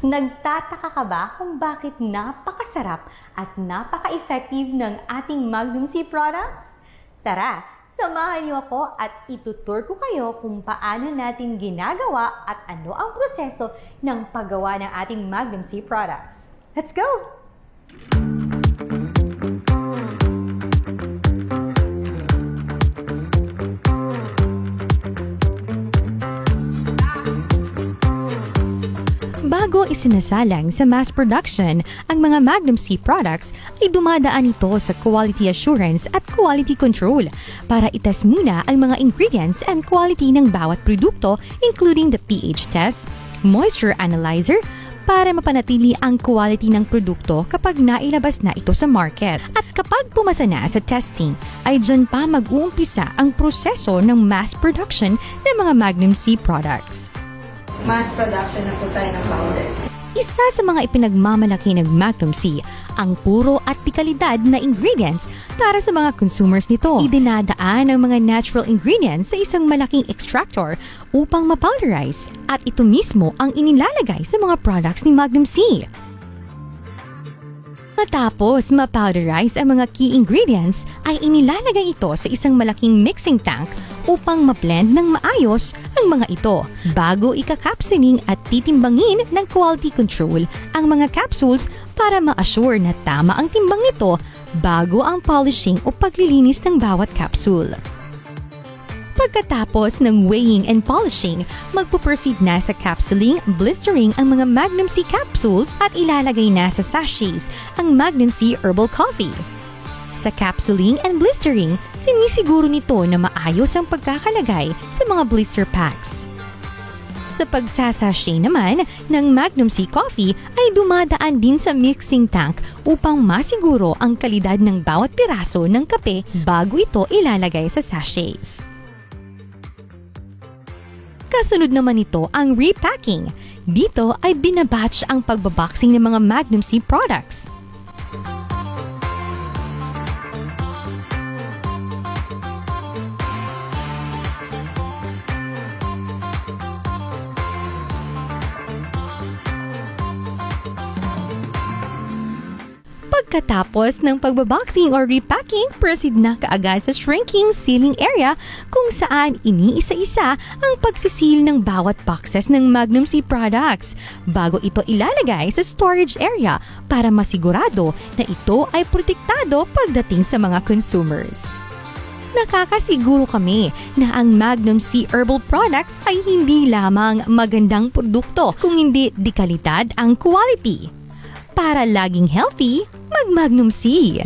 Nagtataka ka ba kung bakit napakasarap at napaka-effective ng ating Magnum C products? Tara, samahan niyo ako at itutur ko kayo kung paano natin ginagawa at ano ang proseso ng paggawa ng ating Magnum C products. Let's go! Bago isinasalang sa mass production, ang mga Magnum C products ay dumadaan ito sa quality assurance at quality control para itas muna ang mga ingredients and quality ng bawat produkto, including the pH test, moisture analyzer, para mapanatili ang quality ng produkto kapag nailabas na ito sa market. At kapag pumasa na sa testing, ay dyan pa mag-uumpisa ang proseso ng mass production ng mga Magnum C products. Mass production na po tayo ng powder. Isa sa mga ipinagmamalaki ng Magnum C ang puro at dekalidad na ingredients para sa mga consumers nito. Idinadaan ang mga natural ingredients sa isang malaking extractor upang mapowderize at ito mismo ang inilalagay sa mga products ni Magnum C. Matapos mapowderize ang mga key ingredients, ay inilalagay ito sa isang malaking mixing tank upang ma-blend ng maayos ang mga ito bago ika-capsuling at titimbangin ng quality control ang mga capsules para ma-assure na tama ang timbang nito bago ang polishing o paglilinis ng bawat capsule. Pagkatapos ng weighing and polishing, magpuproceed na sa capsuling, blistering ang mga Magnum C capsules at ilalagay na sa sachets ang Magnum C Herbal Coffee. Sa capsuling and blistering, sinisiguro nito na maayos ang pagkakalagay sa mga blister packs. Sa pagsasachet naman ng Magnum C Coffee ay dumadaan din sa mixing tank upang masiguro ang kalidad ng bawat piraso ng kape bago ito ilalagay sa sachets. Kasunod naman ito ang repacking. Dito ay binabatch ang pagbaboxing ng mga Magnum C products. Pagkatapos ng pagbaboxing or repacking, proceed na kaagad sa shrinking sealing area kung saan iniisa-isa ang pagsisil ng bawat boxes ng Magnum C products bago ito ilalagay sa storage area para masigurado na ito ay protektado pagdating sa mga consumers. Nakakasiguro kami na ang Magnum C Herbal products ay hindi lamang magandang produkto kung hindi dekalidad ang quality. Para laging healthy, mag-Magnum C!